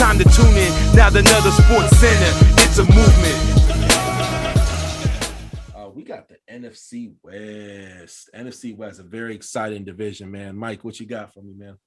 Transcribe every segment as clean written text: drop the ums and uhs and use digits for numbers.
time to tune in. Now another Sports Center, it's a movement. We got the NFC West. NFC West, a very exciting division, man. Mike, what you got for me, man?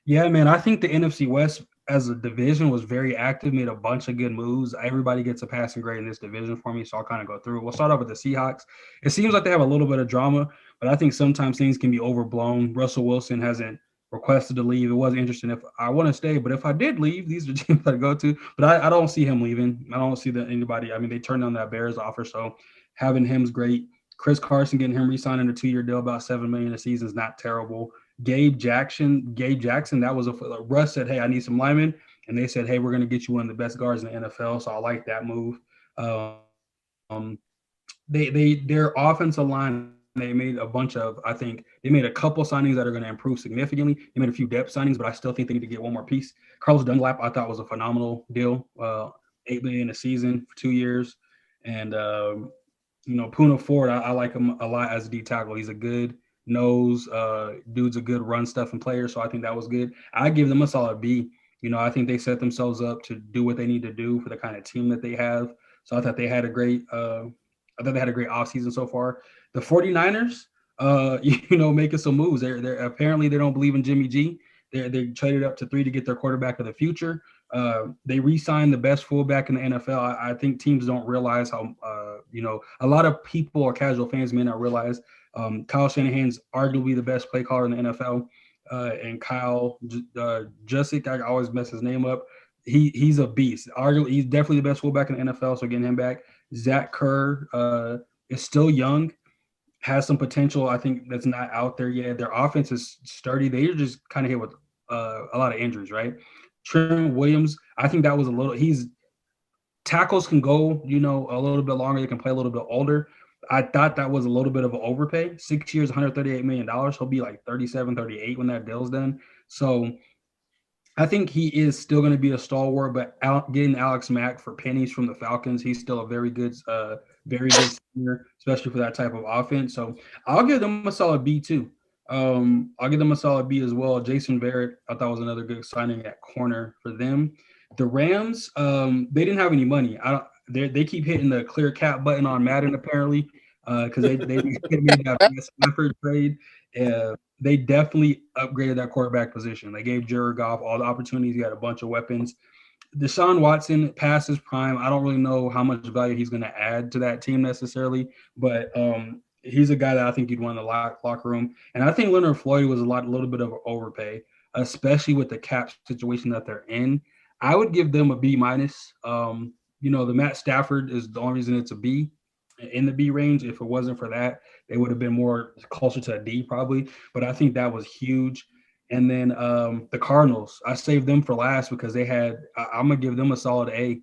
Yeah, man, I think the NFC West as a division was very active, made a bunch of good moves. Everybody gets a passing grade in this division for me, so I'll kind of go through. We'll start off with the Seahawks. It seems like they have a little bit of drama, but I think sometimes things can be overblown. Russell Wilson hasn't requested to leave. It was interesting if I want to stay, but if I did leave, these are teams I go to. But I don't see him leaving. I don't see that anybody. I mean, they turned down that Bears offer, so having him's great. Chris Carson getting him re-signed in a 2-year deal, about $7 million a season is not terrible. Gabe Jackson, that was a Russ said, hey, I need some linemen. And they said, hey, we're going to get you one of the best guards in the NFL. So I like that move. Their offensive line, they made a bunch of, I think they made a couple signings that are going to improve significantly. They made a few depth signings, but I still think they need to get one more piece. Carlos Dunlap, I thought was a phenomenal deal. $8 million a season for 2 years. And, Puna Ford, I like him a lot as a D tackle. He's a good nose, dude's a good run stuffing player. So I think that was good. I give them a solid B. I think they set themselves up to do what they need to do for the kind of team that they have. So I thought they had a great offseason so far. The 49ers, making some moves. They're apparently they don't believe in Jimmy G. They traded up to 3 to get their quarterback of the future. They re-signed the best fullback in the NFL. I think teams don't realize how, a lot of people or casual fans may not realize Kyle Shanahan's arguably the best play caller in the NFL. And Kyle Juszczyk, I always mess his name up. He's a beast. Arguably, he's definitely the best fullback in the NFL. So getting him back. Zach Kerr is still young, has some potential. I think that's not out there yet. Their offense is sturdy. They just kind of hit with a lot of injuries, right? Trent Williams, I think that was tackles can go, a little bit longer. They can play a little bit older. I thought that was a little bit of an overpay. 6 years, $138 million. He'll be like 37, 38 when that deal's done. So I think he is still going to be a stalwart, but getting Alex Mack for pennies from the Falcons, he's still a very good senior, especially for that type of offense. So I'll give them a solid B too. I'll give them a solid B as well. Jason Verrett, I thought was another good signing at corner for them. The Rams, they didn't have any money. They keep hitting the clear cap button on Madden apparently, because they made that Stafford trade. They definitely upgraded that quarterback position. They gave Jared Goff all the opportunities. He had a bunch of weapons. Deshaun Watson past his prime. I don't really know how much value he's going to add to that team necessarily, but he's a guy that I think you'd want in the locker room. And I think Leonard Floyd was a little bit of an overpay, especially with the cap situation that they're in. I would give them a B minus. The Matt Stafford is the only reason it's a B in the B range. If it wasn't for that, they would have been more closer to a D probably. But I think that was huge. And then the Cardinals, I saved them for last because I'm going to give them a solid A.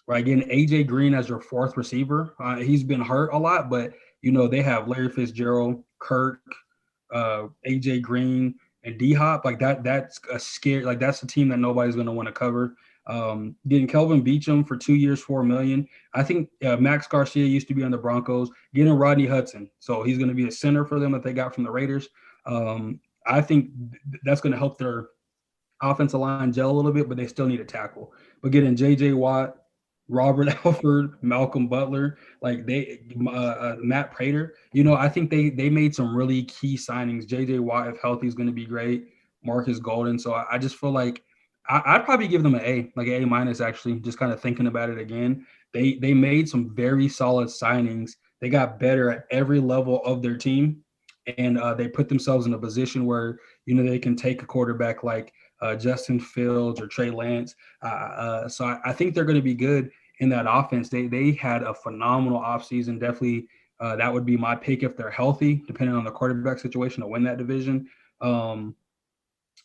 Right, getting AJ Green as your fourth receiver. He's been hurt a lot, but they have Larry Fitzgerald, Kirk, AJ Green, and D-Hop. Like that's a scare. Like that's a team that nobody's going to want to cover. Getting Kelvin Beachum for 2 years, $4 million. I think Max Garcia used to be on the Broncos. Getting Rodney Hudson, so he's going to be a center for them that they got from the Raiders. I think that's going to help their offensive line gel a little bit, but they still need a tackle. But getting J.J. Watt, Robert Alford, Malcolm Butler, Matt Prater, I think they made some really key signings. J.J. Watt, if healthy, is going to be great. Marcus Golden. So I just feel like I'd probably give them an A, like an A minus actually, just kind of thinking about it again. They made some very solid signings. They got better at every level of their team. And they put themselves in a position where, they can take a quarterback like Justin Fields or Trey Lance. So I think they're going to be good in that offense. They had a phenomenal offseason. Definitely that would be my pick if they're healthy, depending on the quarterback situation to win that division.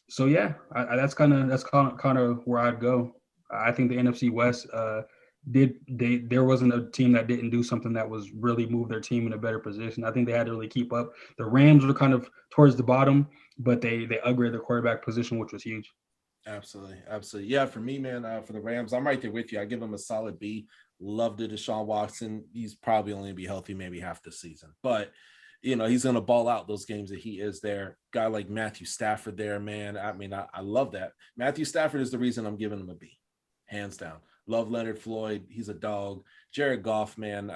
So yeah, that's kind of where I'd go. I think the NFC West there wasn't a team that didn't do something that was really move their team in a better position. I think they had to really keep up. The Rams were kind of towards the bottom, but they upgraded their quarterback position, which was huge. Absolutely. Yeah, for me, man, for the Rams, I'm right there with you. I give them a solid B. Love the Deshaun Watson. He's probably only going to be healthy maybe half the season, but he's going to ball out those games that he is there. Guy like Matthew Stafford there, man. I mean, I love that. Matthew Stafford is the reason I'm giving him a B. hands down. Love Leonard Floyd. He's a dog. Jared Goff, man.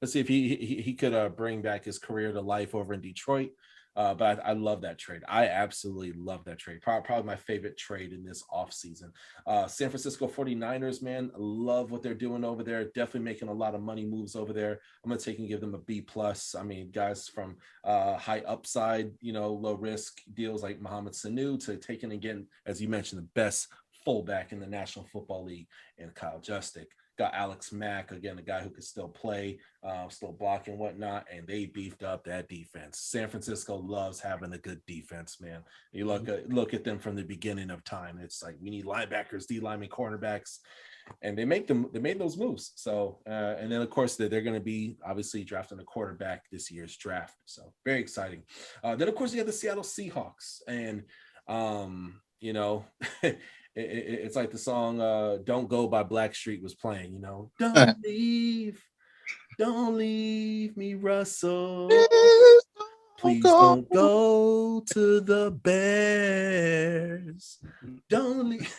Let's see if he could bring back his career to life over in Detroit. But I love that trade. I absolutely love that trade. Probably my favorite trade in this offseason. San Francisco 49ers, man, love what they're doing over there. Definitely making a lot of money moves over there. I'm going to take and give them a B+. I mean, guys from high upside, low risk deals like Mohamed Sanu to taking and getting, as you mentioned, the best fullback in the National Football League and Kyle Juszczyk. Got Alex Mack, again, a guy who could still play, still block and whatnot, and they beefed up that defense. San Francisco loves having a good defense, man. You look at them from the beginning of time. It's like we need linebackers, D linemen, cornerbacks, and they made those moves. So, and then of course they're going to be obviously drafting a quarterback this year's draft. So very exciting. Then of course you have the Seattle Seahawks, and it's like the song Don't Go by Blackstreet was playing, Don't leave me, Russell. Please don't go to the Bears. Don't leave.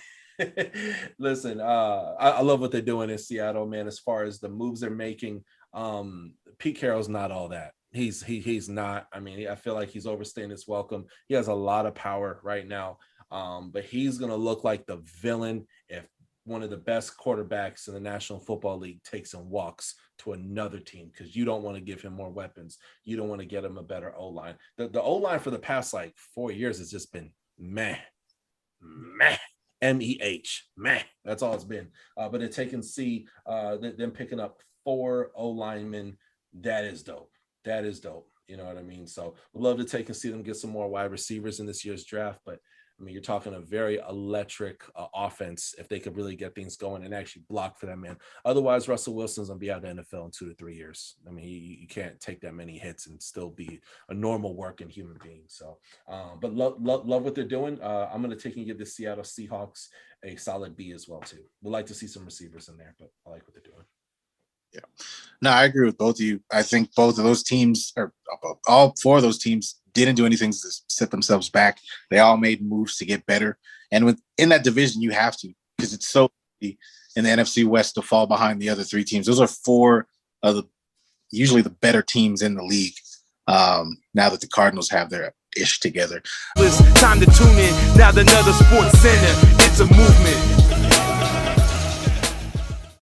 Listen, I love what they're doing in Seattle, man, as far as the moves they're making. Pete Carroll's not all that. He's not. I mean, I feel like he's overstaying his welcome. He has a lot of power right now. But he's going to look like the villain if one of the best quarterbacks in the National Football League takes and walks to another team, because you don't want to give him more weapons. You don't want to get him a better O-line. The O-line for the past 4 years has just been meh. M-E-H, meh. That's all it's been. But to take and see them picking up 4 O-linemen, that is dope. That is dope. You know what I mean? So we'd love to take and see them get some more wide receivers in this year's draft. But I mean, you're talking a very electric offense if they could really get things going and actually block for that man. Otherwise, Russell Wilson's going to be out of the NFL in 2 to 3 years. I mean, you can't take that many hits and still be a normal working human being. So, but love what they're doing. I'm going to take and give the Seattle Seahawks a solid B as well, too. We'd like to see some receivers in there, but I like what they're doing. Yeah. No, I agree with both of you. I think both of those teams, or all 4 of those teams, didn't do anything to set themselves back. They all made moves to get better. And within that division, you have to, because it's so easy in the NFC West to fall behind the other 3 teams. Those are 4 of usually the better teams in the league. Now that the Cardinals have their ish together. It's time to tune in. Now another Sports Center. It's a movement.